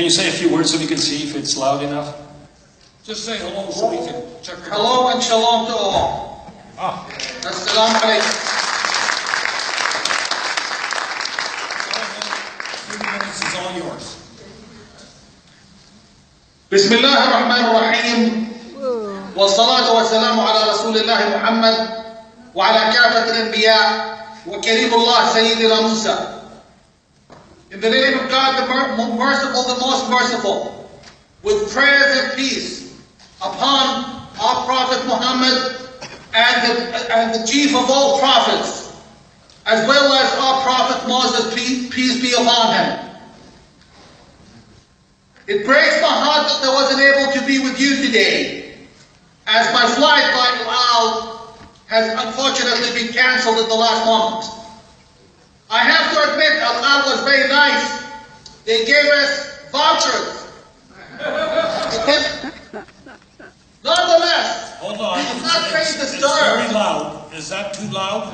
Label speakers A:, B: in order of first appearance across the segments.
A: Can you say a few words so we can see if it's loud enough?
B: Just say hello so we can check.
C: Hello and shalom to all. As-salamu alaykum.
B: 3 minutes is all yours.
C: بسم الله الرحمن الرحيم والصلاة والسلام على رسول الله محمد وعلى كافة الأنبياء وكريم الله سيدنا موسى. In the name of God, the merciful, the most merciful, with prayers and peace upon our Prophet Muhammad and the chief of all prophets, as well as our Prophet Moses, peace be upon him. It breaks my heart that I wasn't able to be with you today, as my flight by Al has unfortunately been cancelled at the last moment. I have to admit, Al was very nice. They gave us vouchers. Nonetheless,
B: Hold on.
C: I'm not very
B: It's
C: disturbed.
B: very loud. Is that too loud?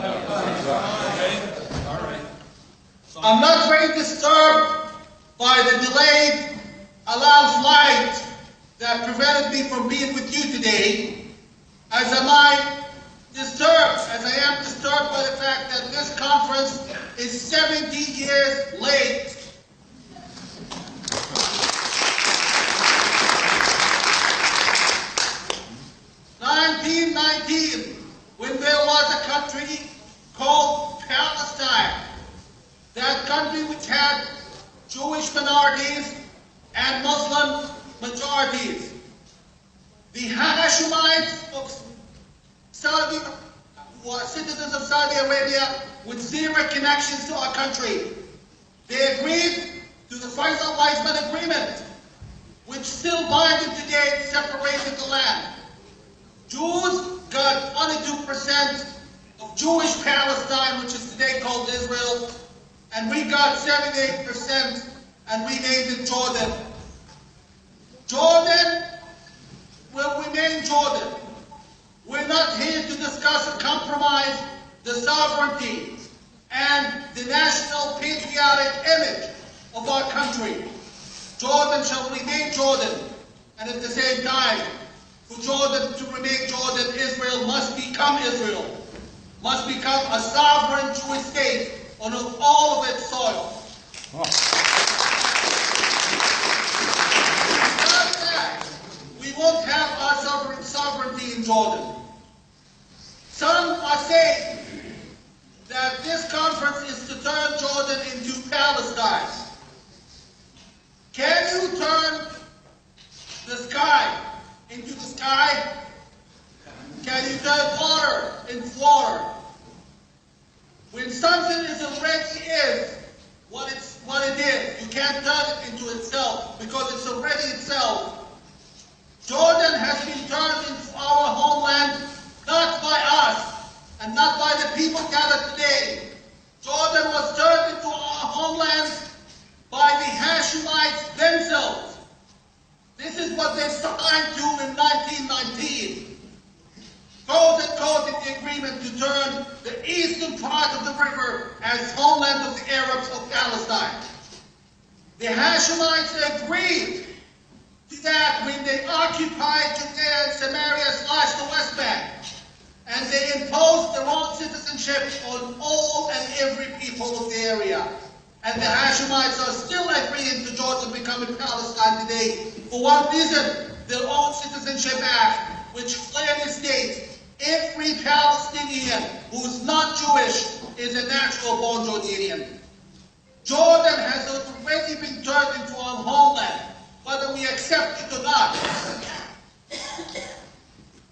B: Okay. All right.
C: I'm not very disturbed by the delayed Al flight that prevented me from being with you today, as am I disturbed, as I am disturbed by the fact that this conference is 70 years late. (1919), when there was a country called Palestine, that country which had Jewish minorities and Muslim majorities. The Hashemites of Saudi, who are citizens of Saudi Arabia with zero connections to our country, they agreed to the Faisal-Weizmann Agreement, which still binds them today, separating the land. Jews got 22% of Jewish Palestine, which is today called Israel, and we got 78%, and we named it Jordan. Jordan will remain Jordan. We're not here to discuss and compromise the sovereignty and the national patriotic image of our country. Jordan shall remain Jordan, and at the same time, for Jordan to remain Jordan, Israel must become Israel, must become a sovereign Jewish state on all of its soil. Without that, we won't have our sovereignty in Jordan. Some are saying that this conference is to turn Jordan into Palestine. Can you turn the sky into the sky? Can you turn water into water? When something is already what it is, you can't turn it into itself because it's already itself. Jordan has been turned into our homeland, not by us and not by the people gathered today. Jordan was turned into our homeland by the Hashemites themselves. This is what they signed to in 1919. Quote in the agreement to turn the eastern part of the river as homeland of the Arabs of Palestine. The Hashemites agreed to that when they occupied Judea and Samaria / the West Bank, and they imposed their own citizenship on all and every people of the area. And the Hashemites are still agreeing to Jordan becoming Palestine today for one reason: their own Citizenship Act, which clearly states every Palestinian who's not Jewish is a natural born Jordanian. Jordan has already been turned into our homeland, whether we accept it or not.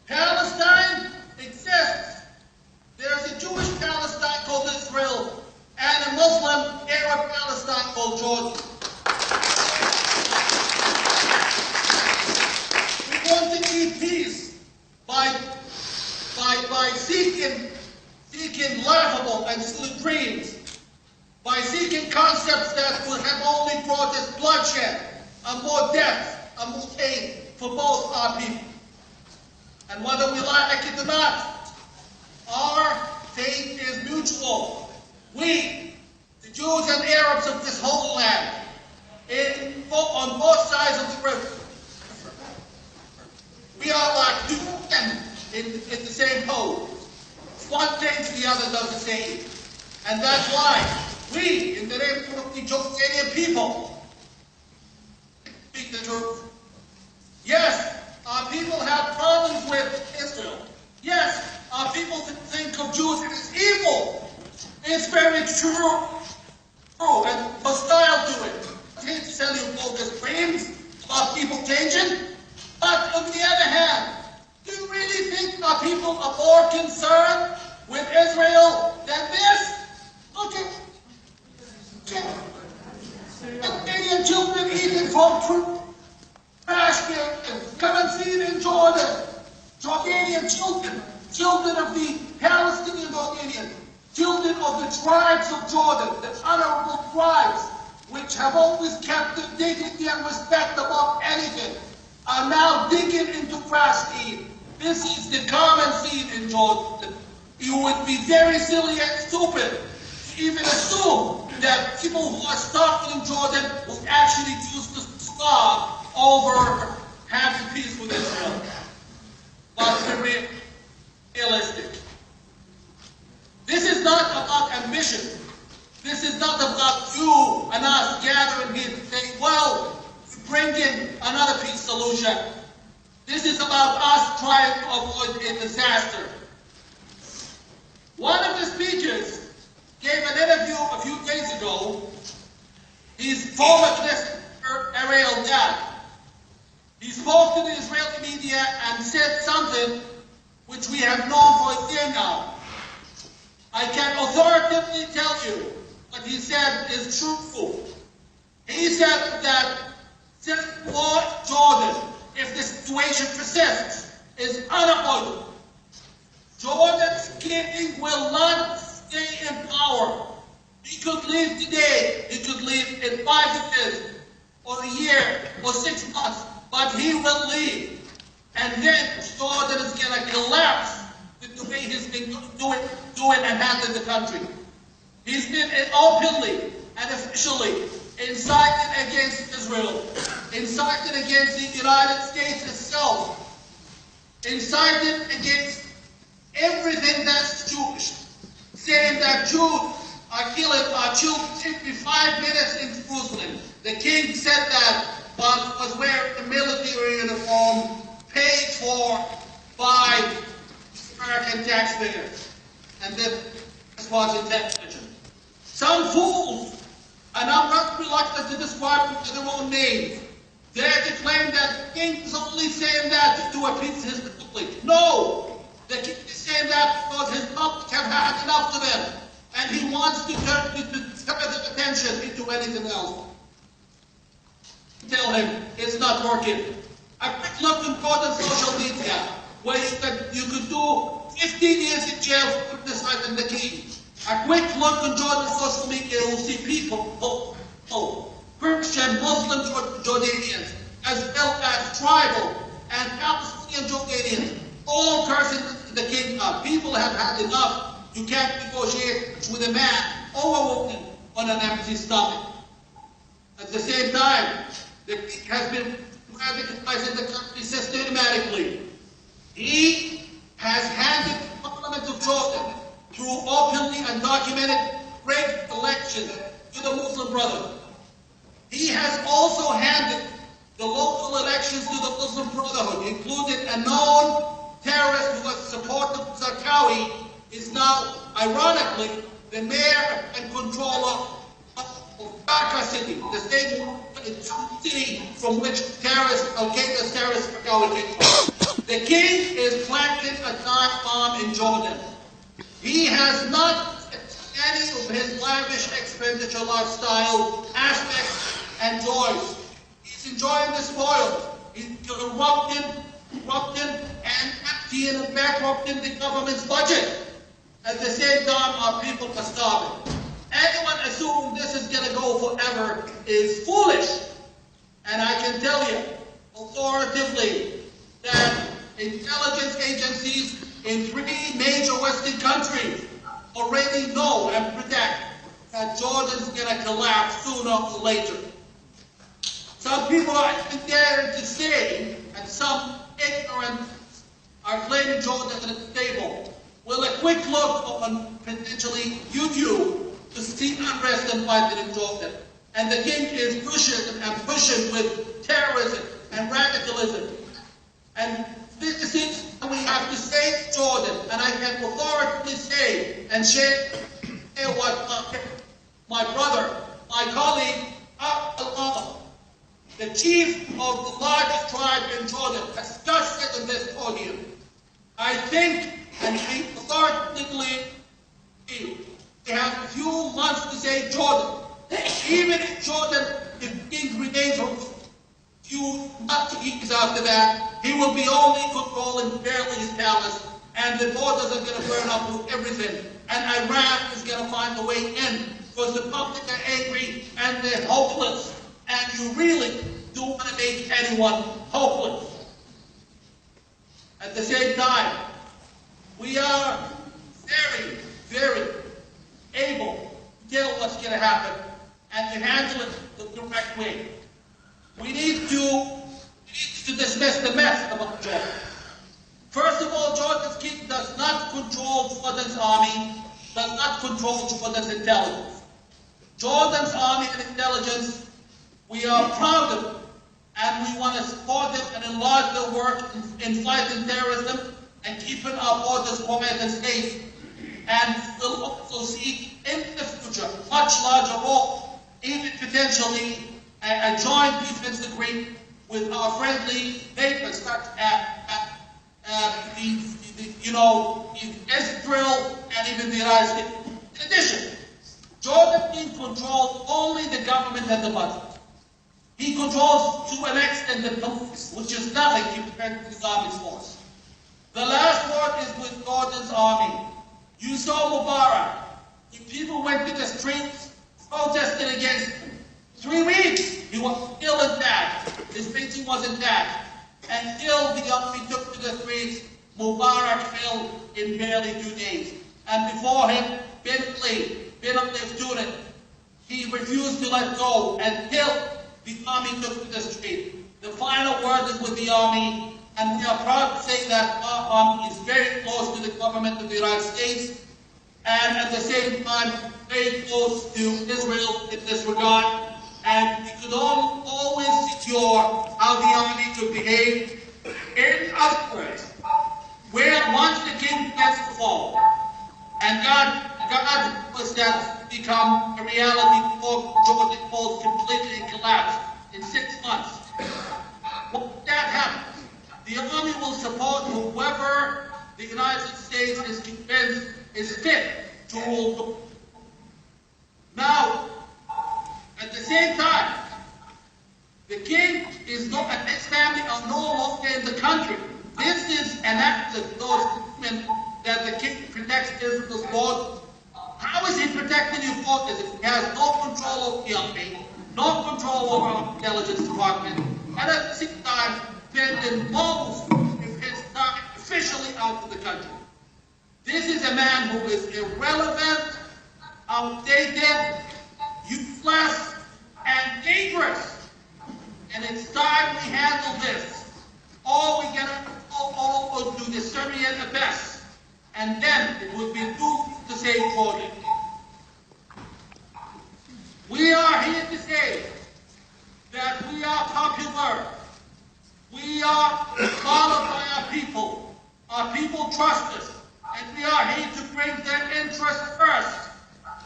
C: Palestine exists. There's a Jewish Palestine called Israel and a Muslim Arab Palestine called Jordan. We want to keep peace by seeking laughable and silly dreams, by seeking concepts that would have only brought us bloodshed and more death and more pain for both our people. And whether we like it or not, our fate is mutual. We, the Jews and Arabs of this holy land, on both sides of the river. We are like two men in the same boat. One thinks the other does the same. And that's why we, in the name of the Jordanian people, speak the truth. Yes, our people have problems with Israel. Yes, our people think of Jews as evil. It's very true and hostile to it. I hate to tell you bogus dreams about people changing. But on the other hand, do you really think our people are more concerned with Israel than this? Look at Canadian children eating from trash cans. Come and see it in Jordan. Jordanian children, children of the Palestinian Jordanians, children of the tribes of Jordan, the honorable tribes, which have always kept the dignity and respect above anything, are now digging into trash seed. This is the common seed in Jordan. You would be very silly and stupid to even assume that people who are starving in Jordan will actually choose to starve over having peace with Israel. Let's be realistic. This is not about ambition. This is not about you and us gathering here to say, well, bring in another peace solution. This is about us trying to avoid a disaster. One of the speakers gave an interview a few days ago. He's former Knesset Ariel Dad. He spoke to the Israeli media and said something which we have known for a year now. I can authoritatively tell you what he said is true. He said that for Jordan, if the situation persists, is unavoidable. Jordan's king will not stay in power. He could leave today, he could leave in 5 years, or a year, or 6 months, but he will leave. And then Jordan is going to collapse the way he's been doing and handling the country. He's been openly and officially incited against Israel, incited against the United States itself, incited against everything that's Jewish, saying that Jews are killing our children every 5 minutes in Jerusalem. The king said that but was wearing a military uniform paid for by American taxpayers. And this was intelligent. Some fools, and I'm not reluctant to describe them by their own names, dare to claim that the king is only saying that to appease his public. No! The king is saying that because his public have had enough of them, and he wants to turn the attention into anything else. Tell him it's not working. A quick look on social media, where you could do 15 years in jail for criticizing the king. A quick look on Jordan's social media, you'll see people, Christian, Muslim Jordanians, as well as tribal and Palestinian Jordanians, all cursing the king. People have had enough. You can't negotiate with a man or a woman on an empty stomach. At the same time, the king has been radicalizing the country systematically. He has handed the Parliament of Jordan through openly and documented rigged elections to the Muslim Brotherhood. He has also handed the local elections to the Muslim Brotherhood, including a known terrorist who was supported Zarqawi, is now, ironically, the mayor and controller of Raqqa City, the state city from which Al-Qaeda's terrorist Zarqawi came from. The king is planting a time bomb in Jordan. He has not any of his lavish expenditure lifestyle aspects and joys. He's enjoying the spoils. He's corrupting and emptying and bankrupting the government's budget. At the same time, our people are starving. Anyone assuming this is going to go forever is foolish. And I can tell you, authoritatively, that intelligence agencies in 3 major Western countries already know and predict that Jordan's going to collapse sooner or later. Some people are daring to say, and some ignorant are claiming Jordan is stable. Well, a quick look on potentially YouTube to see unrest and fighting in Jordan. And the king is pushing with terrorism and radicalism. And this is how we have to save Jordan. And I can authoritatively say and share what my brother, my colleague, the chief of the largest tribe in Jordan, has just said in this podium. I think, and we authoritatively, we have a few months to save Jordan. Even if Jordan, if king remains for a few years after that, he will be only controlling barely his palace, and the borders are going to burn up with everything. And Iran is going to find a way in, because the public are angry and they're hopeless. And you really don't want to make anyone hopeless. At the same time, we are very, very able to tell what's going to happen and to handle it the correct way. We need to dismiss the mess about Jordan. First of all, Jordan's king does not control Jordan's army, does not control Jordan's intelligence. Jordan's army and intelligence, we are proud of them, and we want to support them and enlarge their work in fighting terrorism and keeping our borders quiet and safe. And we'll also see in the future much larger role, even potentially a joint defense agreement with our friendly neighbors, such as Israel and even the United States. In addition, Jordan controls only the government and the budget. He controls to an extent the police, which is nothing compared to his army's force. The last word is with Jordan's army. You saw Mubarak. When people went to the streets protesting against him, 3 weeks he was still intact. His painting was intact. Until the army took to the streets, Mubarak fell in barely 2 days. And before him, Ben Ali student, he refused to let go until the army took to the street. The final word is with the army, and we are proud to say that our army is very close to the government of the United States, and at the same time, very close to Israel in this regard. And we could always secure how the army could behave. In other words, where once the king gets to fall, and God was that become a reality before Jordan falls completely and collapsed in 6 months. When that happens, the army will support whoever the United States is convinced is fit to rule. Now, at the same time, the king is not, and his family are no longer in the country. This is an act of those men that the king protects Israel's borders. How is he protecting his borders if he has no control over the army, no control over our intelligence department, and at the same time spending most of his time officially out of the country? This is a man who is irrelevant, outdated, useless, and dangerous. And it's time we handle this. All we can do the Syrian at best. And then it would be due to save Jordan. We are here to say that we are popular. We are followed by our people. Our people trust us. And we are here to bring their interests first.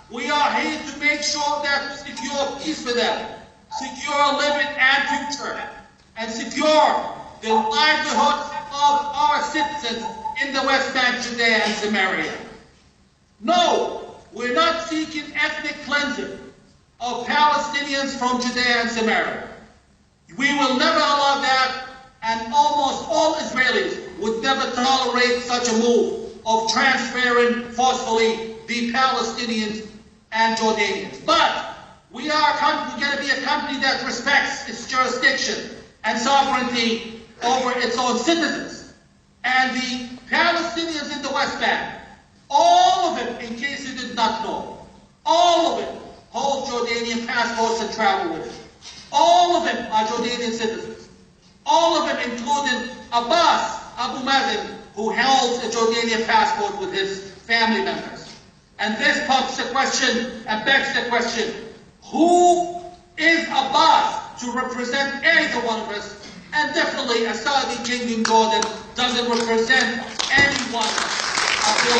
C: We are here to make sure that we secure peace for them, secure living and future, and secure the livelihood of our citizens in the West Bank, Judea, and Samaria. No, we're not seeking ethnic cleansing of Palestinians from Judea and Samaria. We will never allow that, and almost all Israelis would never tolerate such a move of transferring forcefully the Palestinians and Jordanians. But we are going to be a country that respects its jurisdiction and sovereignty over its own citizens. And the Palestinians in the West Bank, all of them, in case you did not know, all of them hold Jordanian passports and travel with them. All of them are Jordanian citizens. All of them, including Abbas Abu Mazen, who holds a Jordanian passport with his family members. And this prompts the question and begs the question, who is Abbas to represent either one of us? And definitely a Saudi king in Jordan doesn't represent anyone of the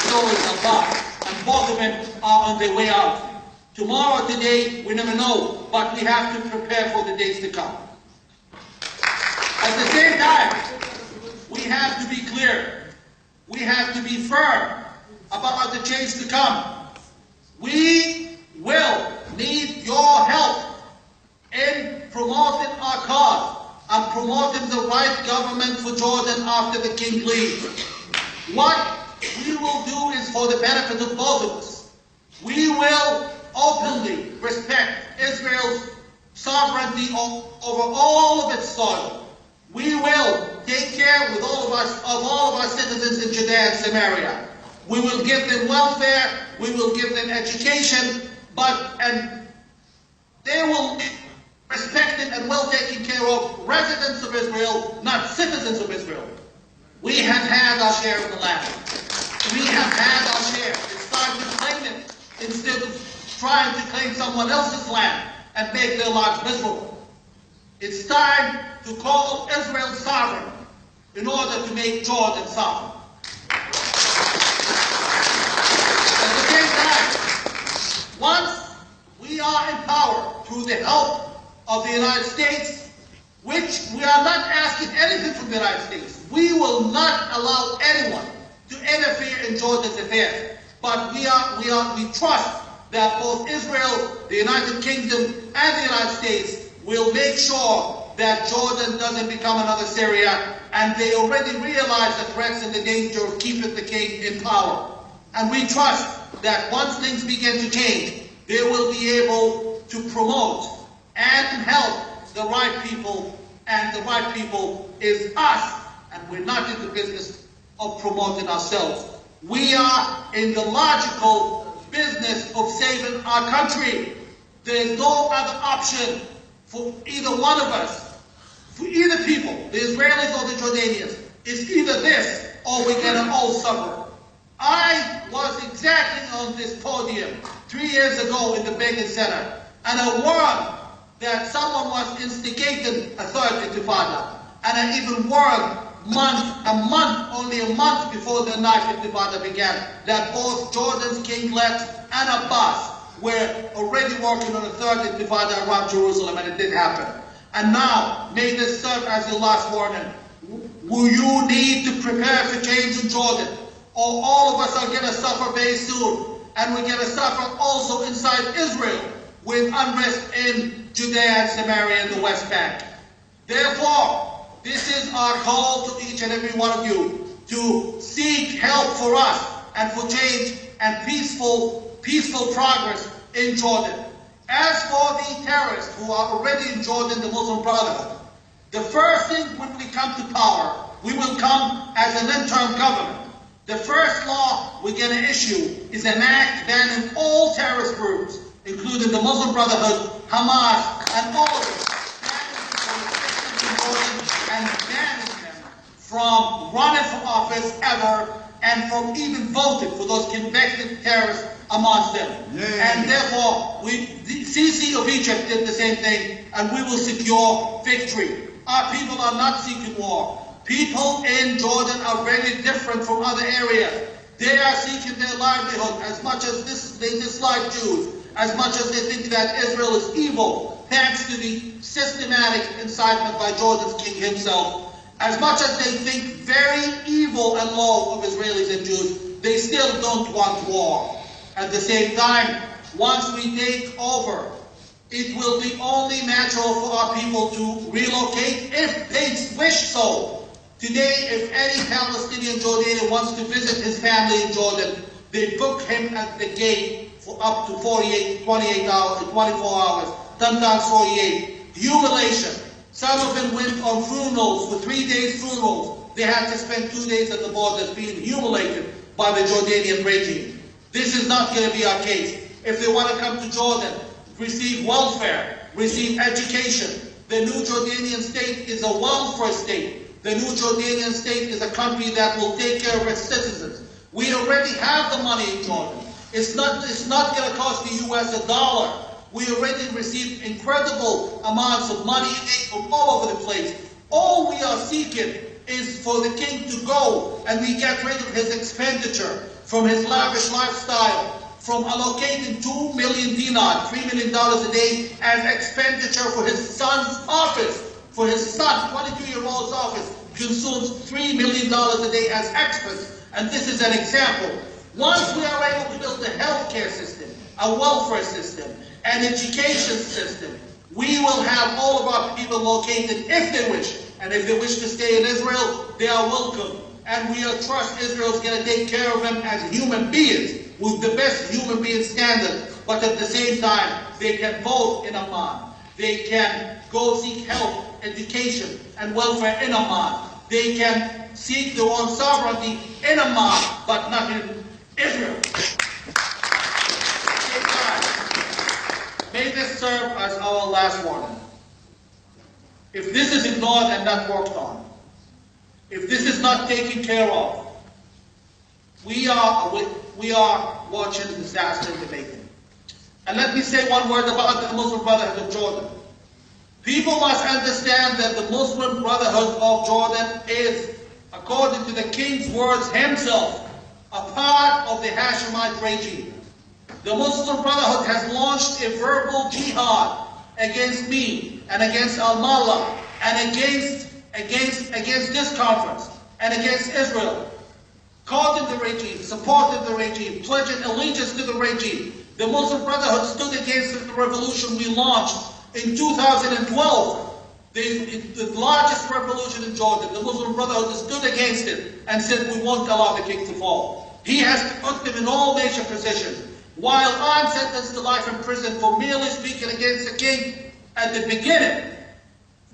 C: so is Abbas. And both of them are on their way out. Tomorrow, today, we never know, but we have to prepare for the days to come. At the same time, we have to be clear. We have to be firm about the change to come. We will need your help in promoting our cause and promoting the right government for Jordan after the king leaves. What we will do is for the benefit of both of us. We will openly respect Israel's sovereignty over all of its soil. We will take care with all of our citizens in Judea and Samaria. We will give them welfare, we will give them education, and they will be respected and well taken care of residents of Israel, not citizens of Israel. We have had our share of the land. We have had our share. It's time to claim it instead of trying to claim someone else's land and make their lives miserable. It's time to call Israel sovereign in order to make Jordan sovereign. At the same time, once we are in power through the help of the United States, which we are not asking anything from the United States. We will not allow anyone to interfere in Jordan's affairs. But we trust that both Israel, the United Kingdom, and the United States will make sure that Jordan doesn't become another Syria, and they already realize the threats and the danger of keeping the king in power. And we trust that once things begin to change, they will be able to promote and help the right people, and the right people is us, and we're not in the business of promoting ourselves. We are in the logical business of saving our country. There's no other option for either one of us, for either people, the Israelis or the Jordanians. It's either this or we're going to all suffer. I was exactly on this podium 3 years ago in the Begin Center, and I warned that someone was instigating a third intifada. And I even warned only a month before the ninth intifada began, that both Jordan's king-elect and Abbas were already working on a third intifada around Jerusalem, and it didn't happen. And now, may this serve as your last warning. Will you need to prepare for change in Jordan, or all of us are going to suffer very soon, and we're going to suffer also inside Israel with unrest in Judea and Samaria and the West Bank. Therefore, this is our call to each and every one of you to seek help for us and for change and peaceful progress in Jordan. As for the terrorists who are already in Jordan, the Muslim Brotherhood, the first thing when we come to power, we will come as an interim government. The first law we're going to issue is an act banning all terrorist groups, including the Muslim Brotherhood, Hamas, and all of them, and banning them from running for office ever, and from even voting for those convicted terrorists amongst them. And therefore, Sisi of Egypt did the same thing, and we will secure victory. Our people are not seeking war. People in Jordan are very different from other areas. They are seeking their livelihood as much as they dislike Jews, as much as they think that Israel is evil, thanks to the systematic incitement by Jordan's king himself. As much as they think very evil and low of Israelis and Jews, they still don't want war. At the same time, once we take over, it will be only natural for our people to relocate if they wish so. Today, if any Palestinian Jordanian wants to visit his family in Jordan, they book him at the gate for up to 24 hours, sometimes 48. Humiliation. Some of them went on funerals, for 3 days funerals. They had to spend 2 days at the borders being humiliated by the Jordanian regime. This is not going to be our case. If they want to come to Jordan, receive welfare, receive education. The new Jordanian state is a welfare state. The new Jordanian state is a country that will take care of its citizens. We already have the money in Jordan. It's not going to cost the U.S. $1. We already received incredible amounts of money and aid from all over the place. All we are seeking is for the king to go and we get rid of his expenditure from his lavish lifestyle, from allocating 2 million dinar, $3 million a day as expenditure for his son's office. For his son, 22-year-old's office consumes $3 million a day as extras. And this is an example. Once we are able to build a healthcare system, a welfare system, an education system, we will have all of our people located if they wish. And if they wish to stay in Israel, they are welcome. And we trust Israel is going to take care of them as human beings with the best human being standard. But at the same time, they can vote in Amman. They can go seek health, education, and welfare in Amman. They can seek their own sovereignty in Amman, but not in Israel. May this serve as our last warning. If this is ignored and not worked on, if this is not taken care of, we are watching disaster in the making. And let me say one word about the Muslim Brotherhood of Jordan. People must understand that the Muslim Brotherhood of Jordan is, according to the king's words himself, a part of the Hashemite regime. The Muslim Brotherhood has launched a verbal jihad against me and against Al-Mallah and against this conference and against Israel, courting the regime, supporting the regime, pledging allegiance to the regime. The Muslim Brotherhood stood against the revolution we launched in 2012, the largest revolution in Jordan. The Muslim Brotherhood stood against it and said we won't allow the king to fall. He has put them in all major positions. While I'm sentenced to life in prison for merely speaking against the king at the beginning,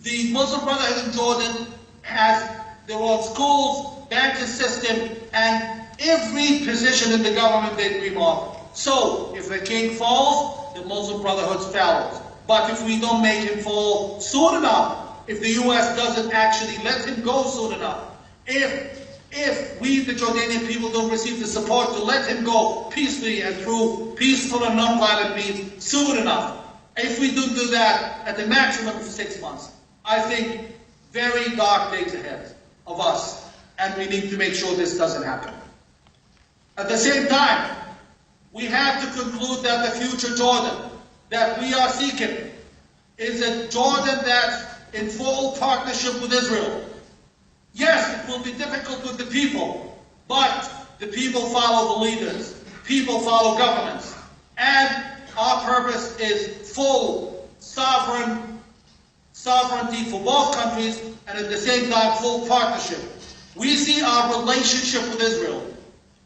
C: the Muslim Brotherhood in Jordan has their own schools, banking system, and every position in the government they dream of. So, if the king falls, the Muslim Brotherhood falls. But if we don't make him fall soon enough, if the U.S. doesn't actually let him go soon enough, if we, the Jordanian people, don't receive the support to let him go peacefully and through peaceful and non-violent means soon enough, if we don't do that at the maximum of 6 months, I think very dark days ahead of us, and we need to make sure this doesn't happen. At the same time, we have to conclude that the future Jordan that we are seeking is a Jordan that's in full partnership with Israel. Yes, it will be difficult with the people, but the people follow the leaders, people follow governments, and our purpose is full sovereignty for both countries, and at the same time full partnership. We see our relationship with Israel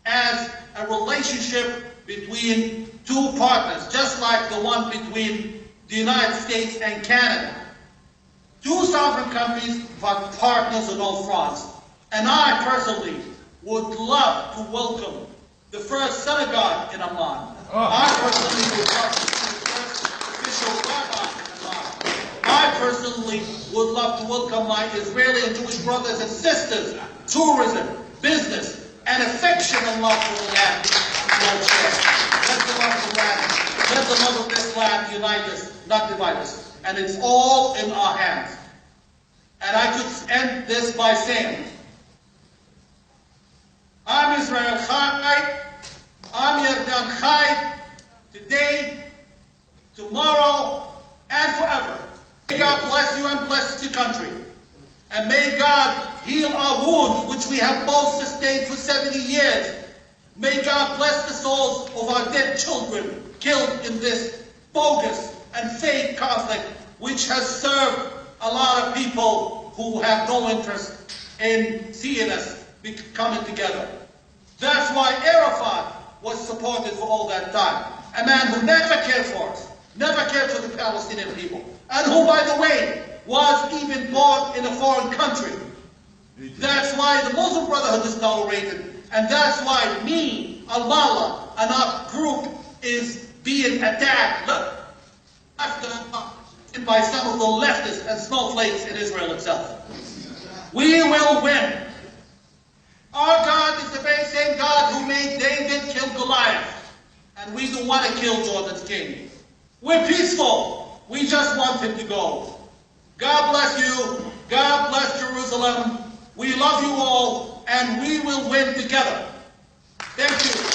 C: as a relationship between two partners, just like the one between the United States and Canada. Two sovereign countries, but partners on all fronts. And I personally would love to welcome the first synagogue in Amman. I personally would love to see the first official rabbi in Amman. I personally would love to welcome my Israeli and Jewish brothers and sisters, tourism, business, and affection and love for the land. Let the love of the land, let the love of this land unite us, not divide us. And it's all in our hands. And I could end this by saying, I'm Israel Chai, I'm Yardan Chai, today, tomorrow, and forever. May God bless you and bless the country. And may God heal our wounds, which we have both sustained for 70 years. May God bless the souls of our dead children killed in this bogus and fake conflict, which has served a lot of people who have no interest in seeing us coming together. That's why Arafat was supported for all that time. A man who never cared for us, never cared for the Palestinian people, and who, by the way, was even born in a foreign country. That's why the Muslim Brotherhood is tolerated, and that's why me, Al-Mallah, and our group is being attacked. Look, by some of the leftists and snowflakes in Israel itself. We will win. Our God is the very same God who made David kill Goliath. And we don't want to kill Jordan's king. We're peaceful. We just want him to go. God bless you. God bless Jerusalem. We love you all, and we will win together. Thank you.